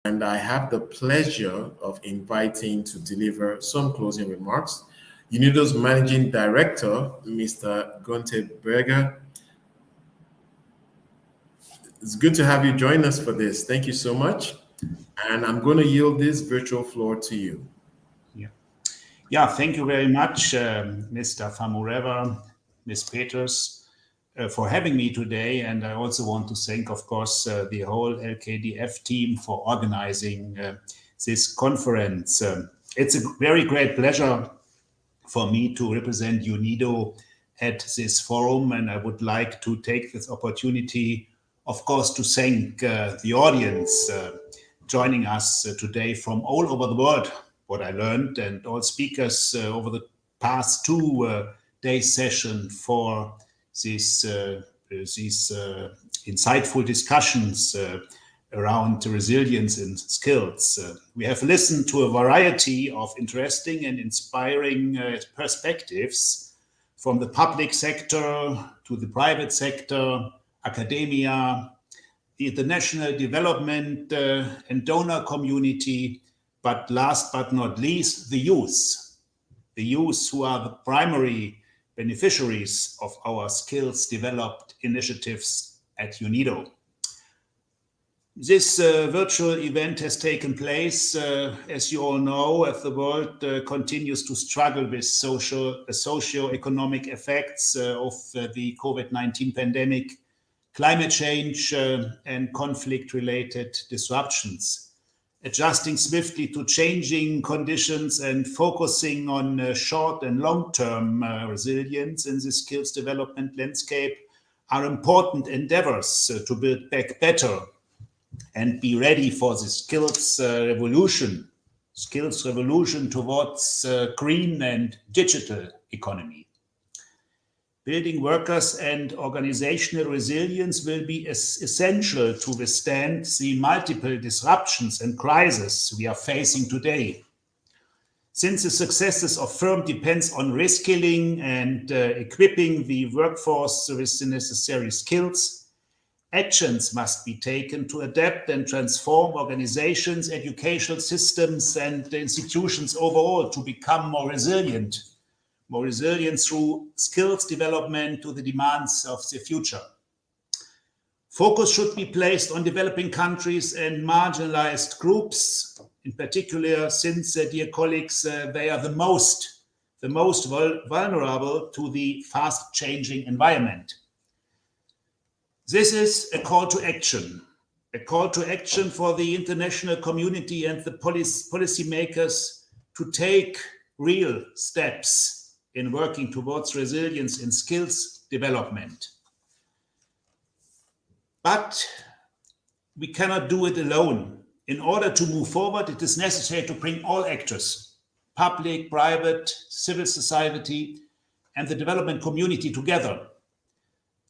and I have the pleasure of inviting to deliver some closing remarks UNIDO's Managing Director, Mr. Gunther Berger. It's good to have you join us for this. Thank you so much. And I'm going to yield this virtual floor to you. Yeah, thank you very much, Mr. Famureva, Ms. Peters, for having me today. And I also want to thank, of course, the whole LKDF team for organizing this conference. It's a very great pleasure for me to represent UNIDO at this forum. And I would like to take this opportunity, of course, to thank the audience joining us today from all over the world, what I learned, and all speakers over the past 2 day session for these insightful discussions around resilience and skills. We have listened to a variety of interesting and inspiring perspectives from the public sector to the private sector, academia, the international development and donor community, but last but not least, the youth who are the primary beneficiaries of our skills developed initiatives at UNIDO. This virtual event has taken place, as you all know, as the world continues to struggle with socio-economic effects of the COVID-19 pandemic, climate change, and conflict-related disruptions. Adjusting swiftly to changing conditions and focusing on short and long-term resilience in the skills development landscape are important endeavors to build back better and be ready for the skills revolution towards green and digital economy. Building workers and organizational resilience will be essential to withstand the multiple disruptions and crises we are facing today. Since the successes of firm depends on reskilling and equipping the workforce with the necessary skills, actions must be taken to adapt and transform organizations, educational systems, and institutions overall to become more resilient through skills development to the demands of the future. Focus should be placed on developing countries and marginalized groups, in particular, since, dear colleagues, they are the most vulnerable to the fast-changing environment. This is a call to action for the international community and the policymakers to take real steps in working towards resilience in skills development. But we cannot do it alone. In order to move forward, it is necessary to bring all actors, public, private, civil society, and the development community together,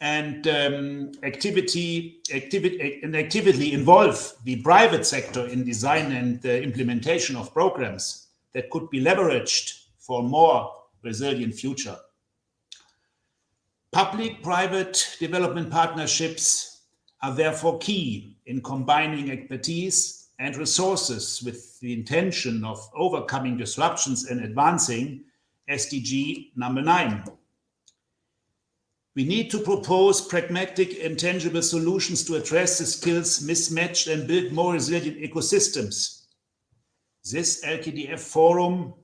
and actively involve the private sector in design and implementation of programs that could be leveraged for a more resilient future. Public-private development partnerships are therefore key in combining expertise and resources with the intention of overcoming disruptions and advancing SDG number 9. We need to propose pragmatic and tangible solutions to address the skills mismatch and build more resilient ecosystems. This LKDF forum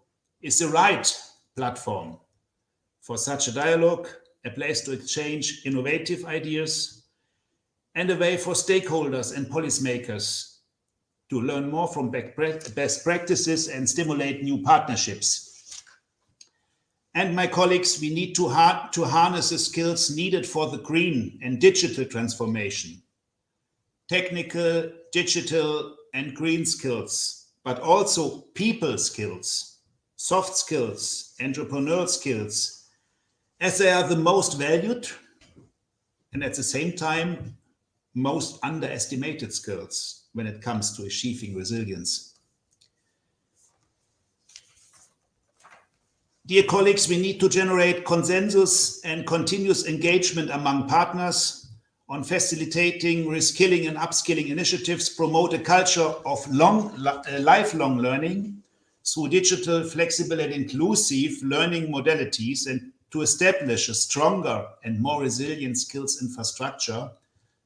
is the right platform for such a dialogue, a place to exchange innovative ideas, and a way for stakeholders and policymakers to learn more from best practices and stimulate new partnerships. And my colleagues, we need to harness the skills needed for the green and digital transformation. Technical, digital, and green skills, but also people skills, soft skills, entrepreneurial skills, as they are the most valued and at the same time most underestimated skills when it comes to achieving resilience. Dear colleagues, we need to generate consensus and continuous engagement among partners on facilitating reskilling and upskilling initiatives, promote a culture of lifelong learning through digital, flexible, and inclusive learning modalities, and to establish a stronger and more resilient skills infrastructure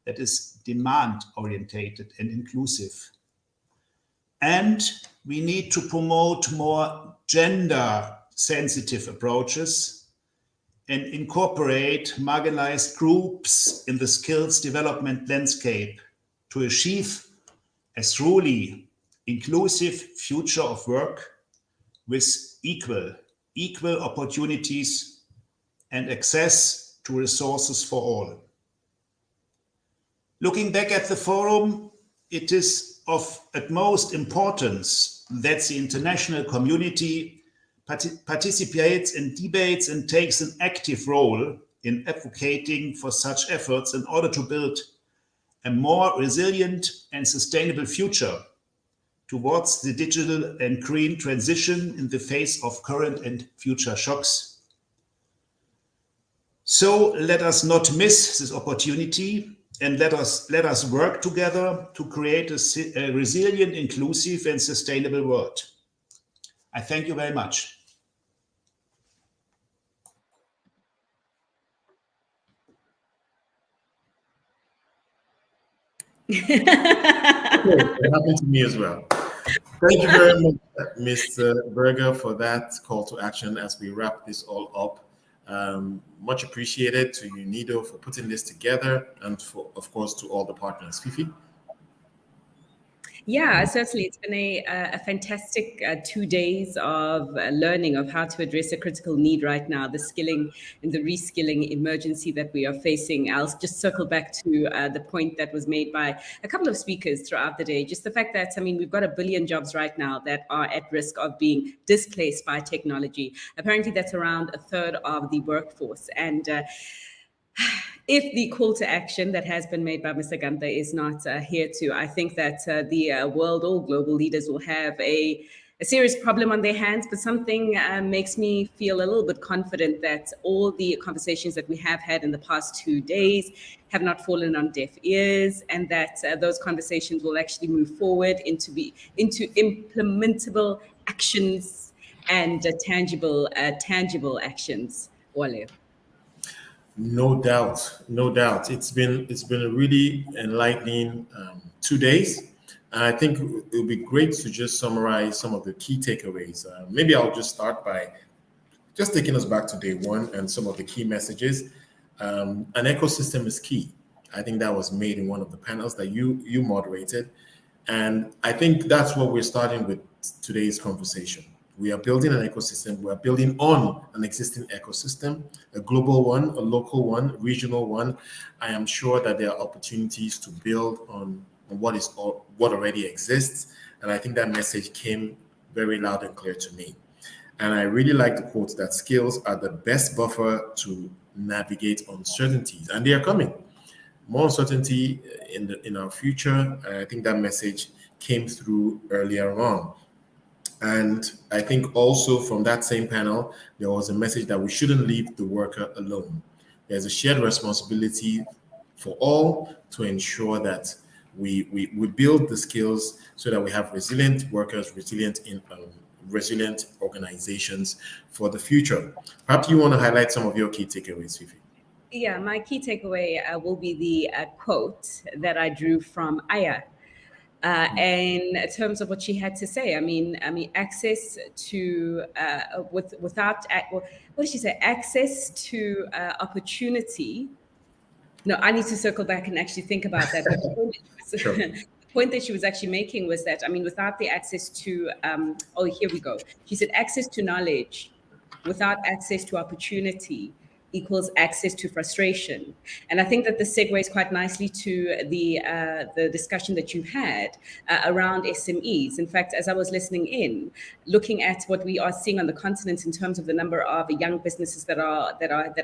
that is demand-orientated and inclusive. And we need to promote more gender-sensitive approaches and incorporate marginalized groups in the skills development landscape to achieve a truly inclusive future of work with equal opportunities and access to resources for all. Looking back at the forum, it is of utmost importance that the international community participates in debates and takes an active role in advocating for such efforts in order to build a more resilient and sustainable future towards the digital and green transition in the face of current and future shocks. So let us not miss this opportunity, and let us work together to create a resilient, inclusive, and sustainable world. I thank you very much. It happened to me as well. Thank you very much, Mr. Berger, for that call to action as we wrap this all up. Much appreciated to UNIDO for putting this together, and for, of course, to all the partners. Fifi? Yeah, certainly. It's been a fantastic 2 days of learning of how to address a critical need right now, the skilling and the reskilling emergency that we are facing. I'll just circle back to the point that was made by a couple of speakers throughout the day. Just the fact that, I mean, we've got 1 billion jobs right now that are at risk of being displaced by technology. Apparently, that's around a third of the workforce. And if the call to action that has been made by Mr. Gunther is not here to, I think that the world or global leaders will have a serious problem on their hands, but something makes me feel a little bit confident that all the conversations that we have had in the past 2 days have not fallen on deaf ears, and that those conversations will actually move forward into implementable actions and tangible actions. Wale. No doubt, no doubt. It's been a really enlightening 2 days. And I think it would be great to just summarize some of the key takeaways. Maybe I'll just start by just taking us back to day one and some of the key messages. An ecosystem is key. I think that was made in one of the panels that you moderated. And I think that's what we're starting with today's conversation. We are building an ecosystem. We are building on an existing ecosystem, a global one, a local one, regional one. I am sure that there are opportunities to build on what already exists. And I think that message came very loud and clear to me. And I really like the quote that skills are the best buffer to navigate uncertainties. And they are coming. More uncertainty in our future. And I think that message came through earlier on. And I think also from that same panel, there was a message that we shouldn't leave the worker alone. There's a shared responsibility for all to ensure that we build the skills so that we have resilient workers, resilient organizations for the future. Perhaps you want to highlight some of your key takeaways, Fifi. Yeah, my key takeaway will be the quote that I drew from Aya. In terms of what she had to say, I mean, access to without what did she say? Access to opportunity. No, I need to circle back and actually think about that. Sure. The point that she was actually making was that, I mean, without the access to, here we go. She said, access to knowledge without access to opportunity equals access to frustration. And I think that this segues quite nicely to the discussion that you had around SMEs. In fact, as I was listening in, looking at what we are seeing on the continent in terms of the number of young businesses that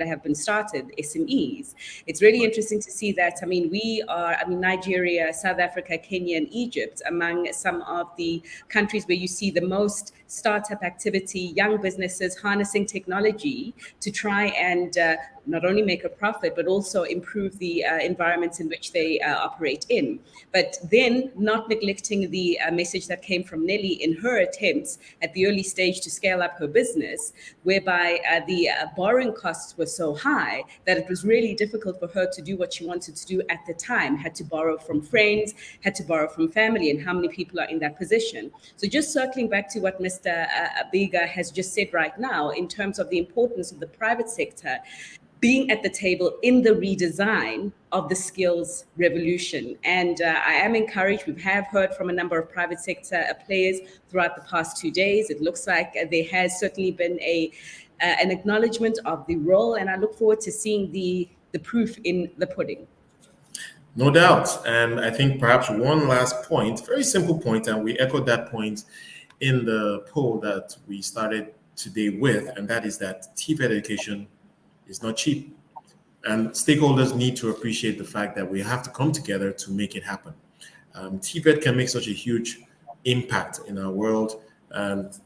have been started, SMEs, it's really interesting to see that, I mean, Nigeria, South Africa, Kenya, and Egypt, among some of the countries where you see the most startup activity, young businesses harnessing technology to try and not only make a profit, but also improve the environments in which they operate in. But then not neglecting the message that came from Nelly in her attempts at the early stage to scale up her business, whereby the borrowing costs were so high that it was really difficult for her to do what she wanted to do at the time, had to borrow from friends, had to borrow from family, and how many people are in that position. So just circling back to what Mr. Abiga has just said right now, in terms of the importance of the private sector being at the table in the redesign of the skills revolution. And I am encouraged. We have heard from a number of private sector players throughout the past 2 days. It looks like there has certainly been an acknowledgement of the role, and I look forward to seeing the proof in the pudding. No doubt. And I think perhaps one last point, very simple point, and we echoed that point in the poll that we started today with, and that is that TVET education is not cheap. And stakeholders need to appreciate the fact that we have to come together to make it happen. TVET can make such a huge impact in our world. And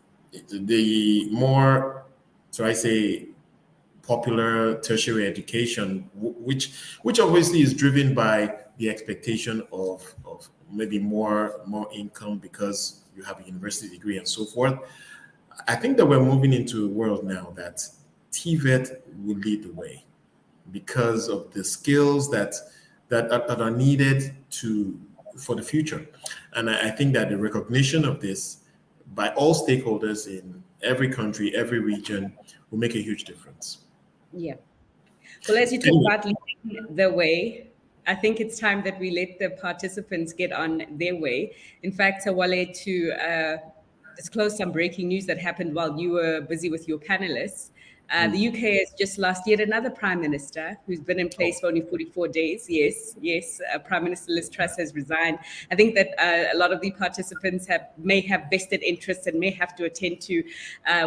the more, so I say, popular tertiary education, which obviously is driven by the expectation of maybe more income because you have a university degree and so forth. I think that we're moving into a world now that TVET will lead the way because of the skills that are needed for the future. And I think that the recognition of this by all stakeholders in every country, every region will make a huge difference. Yeah. Well, as you talk about leading the way, I think it's time that we let the participants get on their way. In fact, Wale, to disclose some breaking news that happened while you were busy with your panelists. The UK has just lost yet another prime minister who's been in place for only 44 days. Yes, Prime Minister Liz Truss has resigned. I think that a lot of the participants may have vested interests and may have to attend to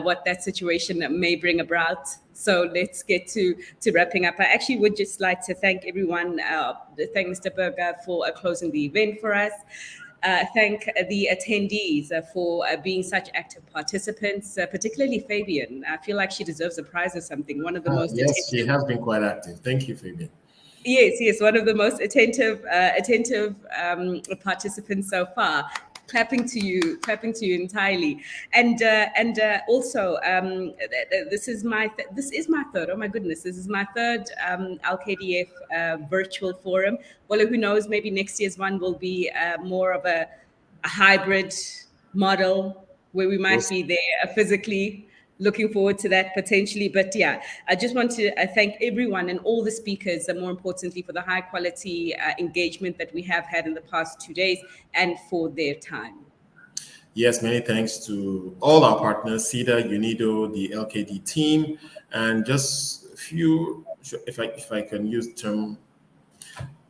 what that situation may bring about. So let's get to wrapping up. I actually would just like to thank everyone, thank Mr. Berger for closing the event for us. Thank the attendees for being such active participants, particularly Fabian. I feel like she deserves a prize or something. One of the most yes, she has been quite active. Thank you, Fabian. Yes, one of the most attentive participants so far. Clapping to you entirely, and also this is my third. Oh my goodness, this is my third LKDF virtual forum. Well, who knows? Maybe next year's one will be more of a hybrid model where we might be there physically. Looking forward to that potentially. But yeah, I just want to thank everyone and all the speakers, and more importantly, for the high quality engagement that we have had in the past 2 days and for their time. Yes, many thanks to all our partners, CEDA, UNIDO, the LKD team, and just a few, if I can use the term,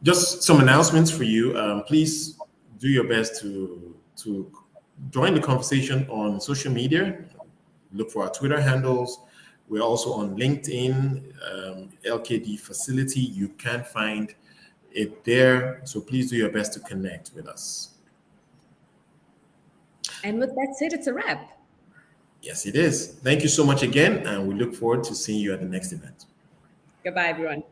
just some announcements for you. Please do your best to join the conversation on social media. Look for our Twitter handles. We're also on LinkedIn, LKD Facility. You can find it there. So please do your best to connect with us. And with that said, it's a wrap. Yes, it is. Thank you so much again. And we look forward to seeing you at the next event. Goodbye, everyone.